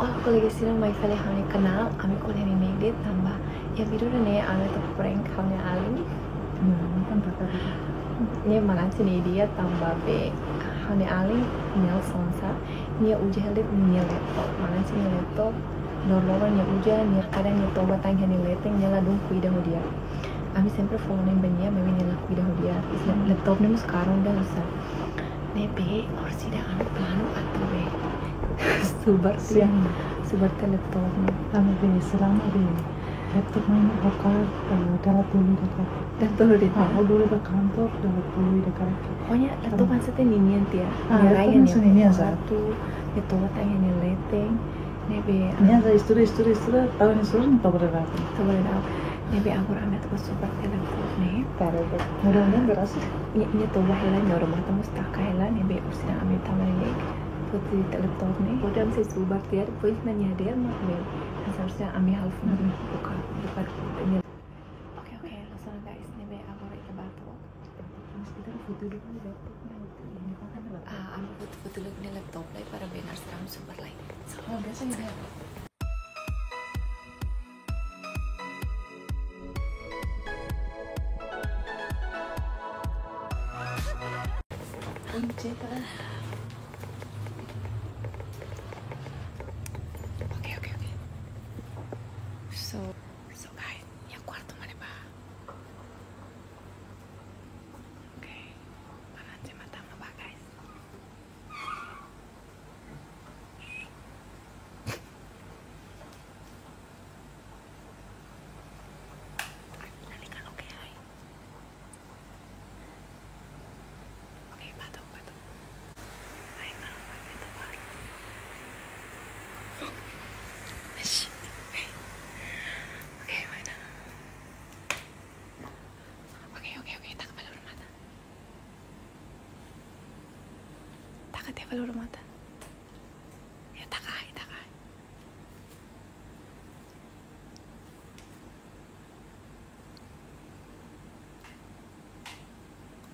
Kolegasiran mai fale hane kenal, ami kuliah ini dia tambah. Ya biru nih ame tuh prank hane aling. Kan kata gitu. Nia makan sini dia tambah be hane aling Nelson sa. Nia uji helit nia laptop. Makan sini laptop. Dorloran nia uja nia kadang nia toba tang hane leteng nia ladung kuida dia. Ami sempre phone benia memi nia la kuida dia. Laptop nih sekarang udah bisa. Nebe orsida ame plano atau be. Subar Siang laptop nih. kami be selama be laptop main bakar dalam dulu dekat. Dan tuh di Aku dulu ke kantor dalam dulu dekat. pokoknya laptop maksudnya ninian tia. Laptop maksudnya ninian, Sa. Satu itu tanya nih leteng. Nebe Ini ada istri tahun istri tahu berapa? sebenarnya nebe aku rame tuh super laptop nih. Taruh be. Mudah-mudahan berhasil. Ini tuh bahela nih orang mata mustaka hela nebe usia ambil taman nih. Putih laptop nih. Udah bisa super tia. Poin nanya dia mah be. Seharusnya ambil half buka ini. Oke langsung guys nebe aku rek batok. Kita foto dulu laptopnya. Ini kan laptop. Aku foto dulu nih laptop lah para benar seram super like. Oh, biasanya dia. Kunci kan. Oke. So guys, ya kwarto mana ba? Oke, mana mata ba guys? Nanti kan oke hai. Oke, batuk. Hai kalau itu baru. Oke, mana? Oke, tak balur mata. Tak balur mata. Ya tak hai.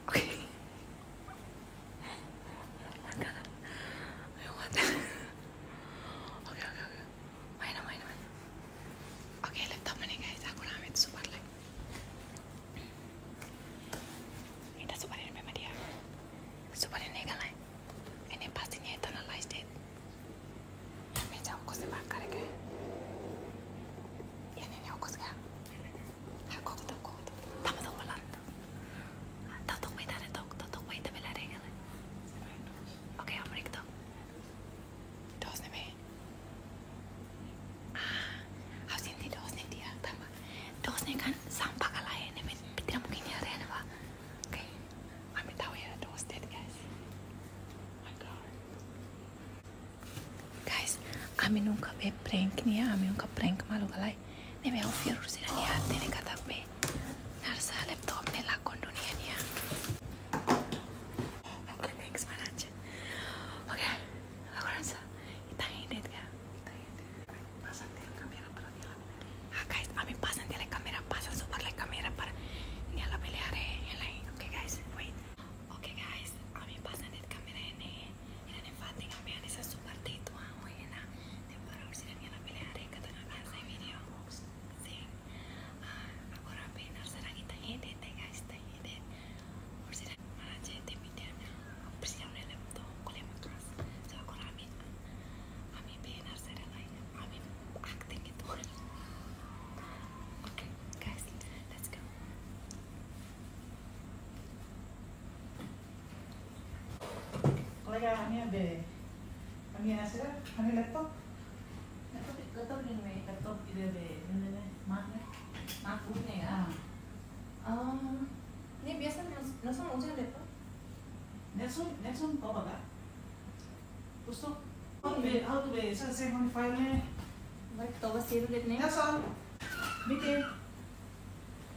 Oke. Main. Oke, laptop mana guys? Aku ramai super like. Kita superin memang dia. Superin ini kan lah. Ini pastinya eternalized it. Meja aku sebakar kan. Ini aku sekarang. Aku tuh. Tama tuh pelan. Tok wait ada tok wait tapi lari kan. Oke, amrik tuh. Dos nih be. Harus ini dos nih dia tambah. Dos nih kan sampah kalah ini tidak mungkin ya Ren pak. Oke, ambil tahu ya dos dead guys. My God. Guys, kami nungka be prank nih ya, kami nungka prank malu kalai. Nih be offer sih lihat nih kata be. Narsa laptop nih lakon dunia nih ya. Oke, thanks banget. Oke, aku rasa kita edit kan. Pasang dia kamera perhatian. Guys, kami pasang dia kamera, pasang super like kamera para nyala beliare yang lain. Oke guys, wait. Oke guys, kami pasang dia kamera ini. Ini penting kami ada super itu aku enak. Dan para harus nyala beliare kata nak saya video. Sih, aku rapi narsa kita edit guys, edit. Harus mana jadi video persiapan laptop kuliah makas. So aku rapi. Kami benar saya lain. Kami acting itu. Okay, guys, let's go. Kalau ya kami ada, kami hasil, kami laptop ini, laptop ini maknya, Maknya ya. Ini biasa langsung ujian laptop. Nelson kau apa? Pusuk, how to be, saya kami filenya. Baik, tahu sih itu nih. Nelson, bikin,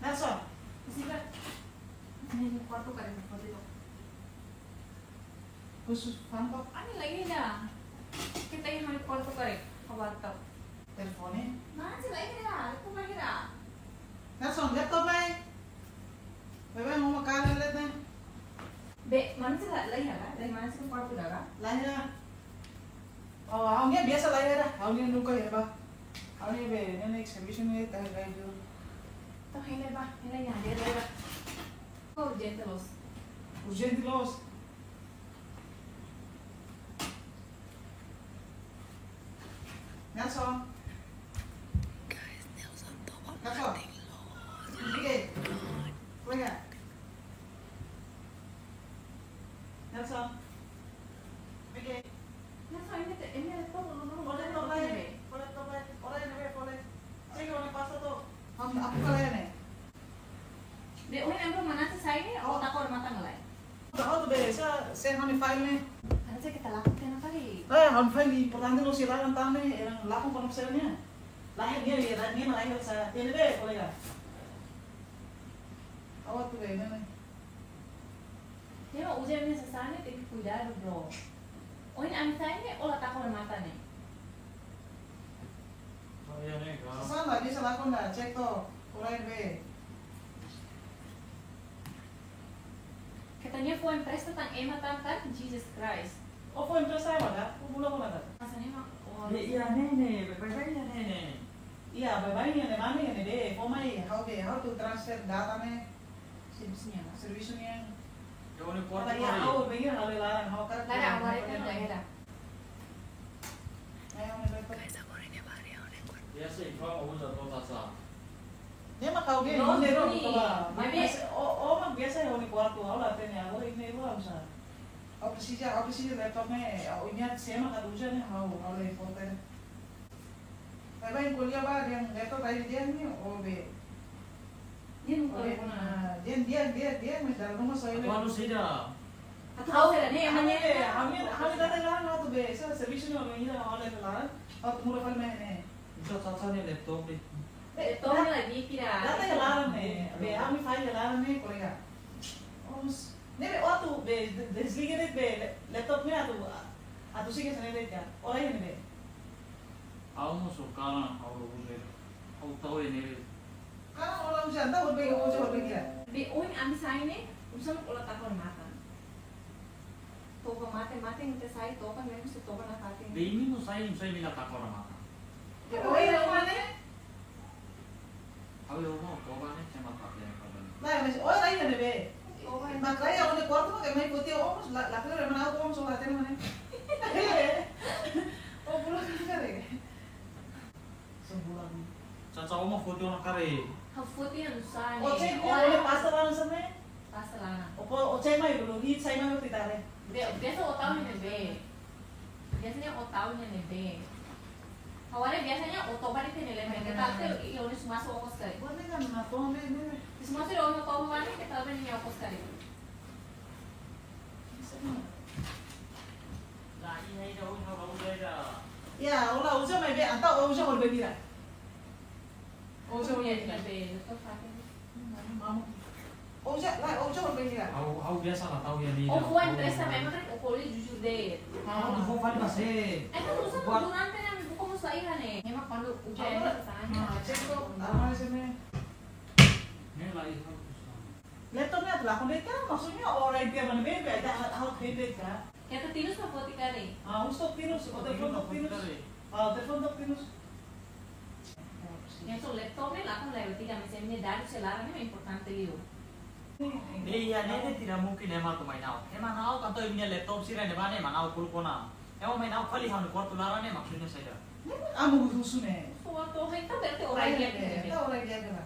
Nelson. Sila. Ini kwarto kan foto itu. Khusus kantor, Ani lagi dah. Kita yang hari kwarto kare. Kwarto. teleponnya. Mana sih lagi dah? Itu lagi dah. Nelson, laptop nih. Bebe mau makan lihat nih. Be, mana sih lagi dah? Dari mana sih kwarto dah? Lahir. Oh, awalnya biasa lah ya dah. Awalnya nuka ya bah. Awalnya be, ini exhibition ini kayak itu. Tuh ini bah, ini ya dia bah. Oh urgente los. Urgente los. Nelson. Guys, Nelson toma Nelson. Martin los. Oke. Venga. Nelson. Oke. Nelson ini todo no Boleh tolong. Boleh tolong. Boleh nih, boleh. Saya kalau pasta tuh. Aku kalian nih. De hoy en mana sih saya ini oh takor mata ngelai. Tahu tuh be, saya honey file nih. Ada sih kita lakukan apa kali? Honey file importante lo silakan tahu nih, yang lakukan konopsernya. Lahir dia lahir sa. Ini be, boleh nggak? Awat tuh be, ini. Dia mau ujian necessário tem que cuidar bro. Hoy en saya ini olah takor mata nih. Iya nih, kalau Sama dia lakukan dah, cek tuh. Orang be. Katanya fue empresa tan ema tan Jesus Christ. Oh, fue empresa apa dah? Bulan mana dah? Rasanya mah oh iya nene, bebeknya nene. Iya, babaynya nih mana nih be, pomai, how to transfer data nih, servisnya lah. servisnya. Yang ini kuat Kata ya, how begini kalau larang, how kan? Lara awal itu enggak era. Ayo nih laptop. Guys, aku ini bari ini kuat. Biasa ikhwan mau jatuh tasa. Dia mah kau gini, No, ini no, dong, coba. maybe- Oh, mah biasa ya, ini kuartu, aku latihnya, aku ini lu bisa. Aku precisa laptopnya, aku ingat saya mah kata ujian nih, how lagi foto. Bapak yang kuliah bah, yang laptop tadi dia nih, oh be. Dia nunggu Oh, puna. dia masih dalam rumah saya. Aku sudah. Tahu kan nih emangnya. Kami datang larang waktu be, saya servisnya orang ini orang lain larang, waktu mulai film ini. Bisa tasa nih laptop nih. Itu lagi kira. Data yang larang nih, be, kami file yang larang nih, kolega. Oh, nih be, waktu be, desliga be, laptopnya atau sih ke sana kan, orang ini be. Aku mau suka aku udah. Aku tahu ini. Karena orang ujian tahu berbeda, mau coba berbeda. Di uin ambil saya ini, usah olah takor mata. Toko mate nanti saya tokan memang si tokan apa Di ini mau saya minta tak orang apa. Oh iya, mana? Aku mau coba nih sama pakai yang kalian. Lah, masih, oh lain ada be. Makanya ako ni kwarto mo kay may puti o laki rin man ako kung sulatin man eh. Oh bulan ka rin. Sebulan. Caca aku mau foto orang kare. Hafuti yang usah O check nih. mo ulit pasta lang sa may. Pasta lana. O check mo yung hit sa mga titare. Biasa otak nih be. Biasanya otaknya nih be. Awalnya biasanya otoban itu nih lembek. Kita tuh yang udah masuk okos kali. Buat ni kan na to ni. Semua sih orang tahu mana kita lebih nih okos kali. Lah ini ada udah. Ya, wala usa may be anta o usa ko bebira. O usa ko Iya, bebira. be. Itu pakai. Mamo. O usa ko bebira. Aku biasa lah tahu ya di. Oh, fue empresa memang kan okoli jujur deh. Aku tuh file masih. Kan usah durante nih buku mustahil nih. Memang kalau ujian kesana. Check to. Ano sa may. Ini lah itu. Laptop niya tulak ko dito. Maksudnya orang dia man bebe ada out bebe ka. Kita tinus pa poti kali. Ah, gusto tinus o telepon tok tinus. Ah, telepon tok tinus. Yang so laptop nih lah kan lewat tiga misalnya dari selarang ini importante itu. Iya, ini tidak mungkin emang tuh main out. Emang out kan tuh ini laptop sih rene mana emang out kulkona. Emang main out kali harus kuat tularan maksudnya saya. Amo gusto ne. Waktu itu berarti orang yang Ito orang dia ka.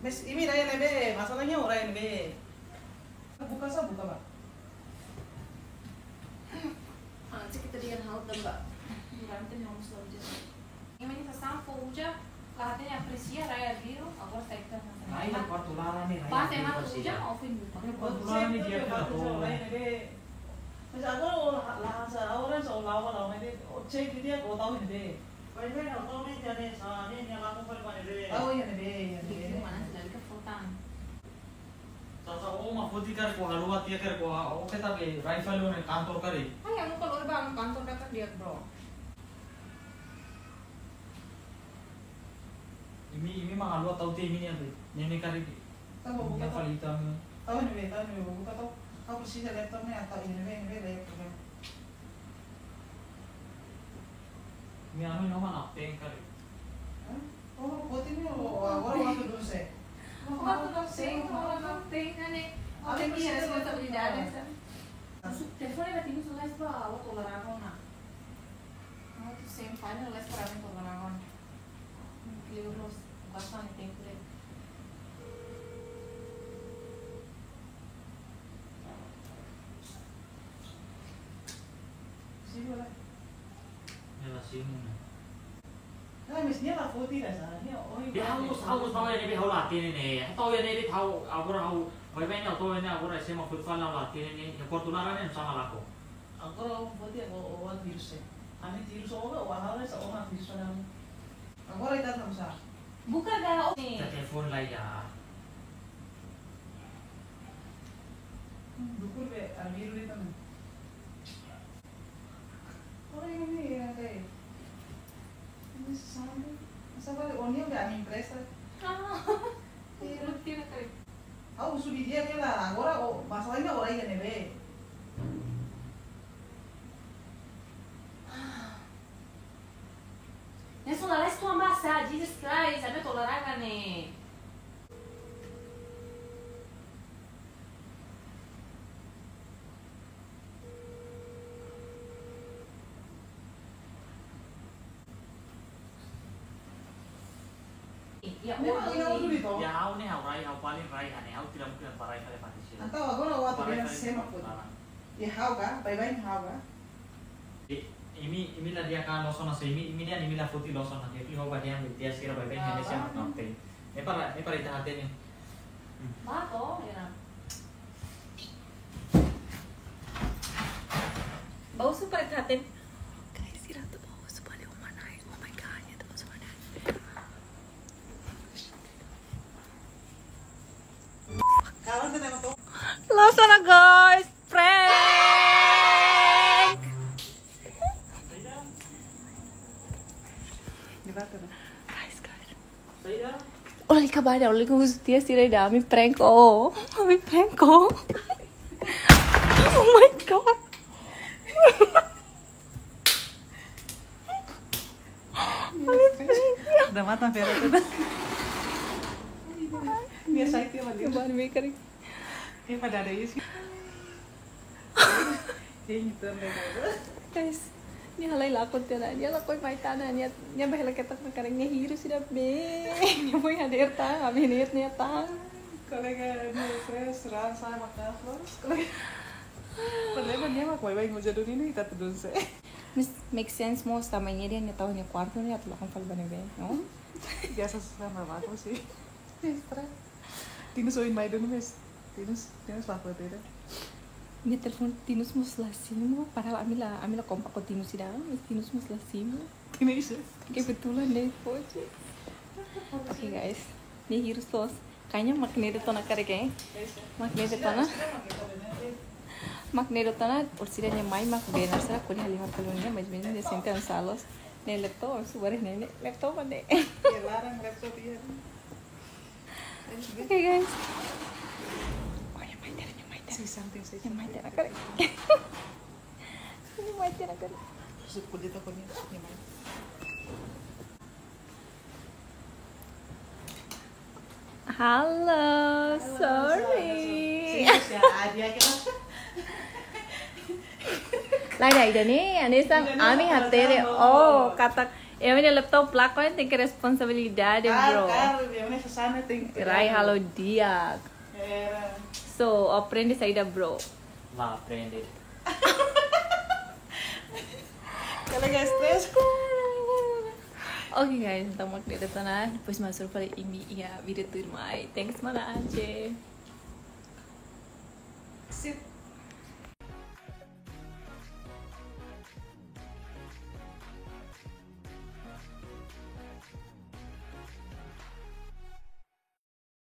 Mes ini raya nebe, masalahnya orang nebe. Buka ba? Antes kita dia hal tembak. Durante nih harus saja. Ini kita sampo uja, katanya aprecia raya biru, agora sektor Nah, ini kuat tularan nih. Pas emang uja ofin buka. Kuat tularan nih dia kita tuh. Mas ako lahat sa orang sa lawa nebe. O check dia ko tahu nebe. Pwede na to nih jadi sa ini yang aku pernah ini. Tahu ya nebe. Itu mana sih dari kefotan. Caca aku mau foto kare ko haluat ya kare ko. Aku kita ke rifle lo nih kantor kare. Ah, yang kalau orang kantor dekat dia bro. Ini mah haluat tahu tim ini apa? Nene kare. Tahu buka Yang tahu. paling hitam. Tahu nebe, buka tahu. Kau bersih laptop ni atau ini nebe laptop. Mi anu no mana teng kali. Oh, potini agora eu ando dulce. Não tem, né? Olha aqui a responsabilidade. Telefone vai ter que usar isso para o tolerar ou não. Não, tu sempre faz, não leva para mim tolerar ou não. Livros bastante tempo. Segura. Ela sini. Nah, mestinya lah putih dah salah. Dia harus tahu yang ini latih ini. Tahu yang ini tahu agora Bagaimana tahu ini agora saya mau football latih ini. Yang Portugal ini sama laku. Agora putih o virus. Ani virus o hal sa o virus na. Agora ita tam sa. Buka dah ni. Telepon lah ya. Dukur be almiru ita man. Ora ini ya kay. Ini sampai sabar onion da minha empresa. Tira kali. Aku sudah dia que lah. Agora masalahnya orang yang nebe. Nessa hora tu amassar, Jesus Christ, sabe tolerar né? Ya, Ini mah ina dulu itu. Ya, aku nih aku paling rai aneh. Aku tidak mungkin parai kali pasti sih. Atau agora waktu dia sema put. Ya hau ga, bye hau ga. Ini lah dia kan loson nasi ini dia ini lah putih loson nanti. Ini apa dia dia sih bye ini siapa nanti. Ini para itu hati nih. Mato, ya. Bau super hati. Guys, kira tuh bau super di mana? Oh my god, ya tuh super. Kalau kita nemu tuh. Loson na guys, prank. Guys. Saya Olha que barulho, olha como os dias tirei da me prankou. Me prankou. Oh my god. Udah matang pera tuh. Biasa itu mah dia. Kembali me kari. Ini pada ada isi. Ini tuh Guys, ni halay lakot tira. Dia lakoy maitana niya. Niya bahila ketak na karang niya hiro sila be. Niya mo hadir ta, kami niya niya ta. kolega ini fresh rasa makan flores. Problema dia mah koi mau jadi ini kita tuh sih. Mas make sense mo sa manhã niya tahu niya kwarto niya tulah kang falban be, no? Biasa sama aku sih. Stres. Tinus oin mai dulu mes. Tinus laku itu. Minha telefone tinus mus lá cima, para amila kompak ko tinus sida, tinus mus lá cima. Tinus. Kebetulan deh, pode. Oke guys, ini hirus tos. Kayaknya magneto to na kare kay. Magneto to na ursira niya may makbenar sa kuli halima kalunnya mas binin de sente ang salos. Ne laptop subares ne laptop ande. Larang laptop iya. Oke guys. Oh, yang main Si something sih. Yang main na kare. Ini main na kare. Suku dito ko niya. Halo, sorry. Lai dah ni, ane sang ami hatere. Oh, kata, eu ni laptop black kan tem que responsabilidade, bro. Rai halo dia. So, aprende saída, bro. Lá aprende. Kalau guys stress. Okay guys, então magneto na. Depois masuk para imi iya video tu mai. Thanks mana aja.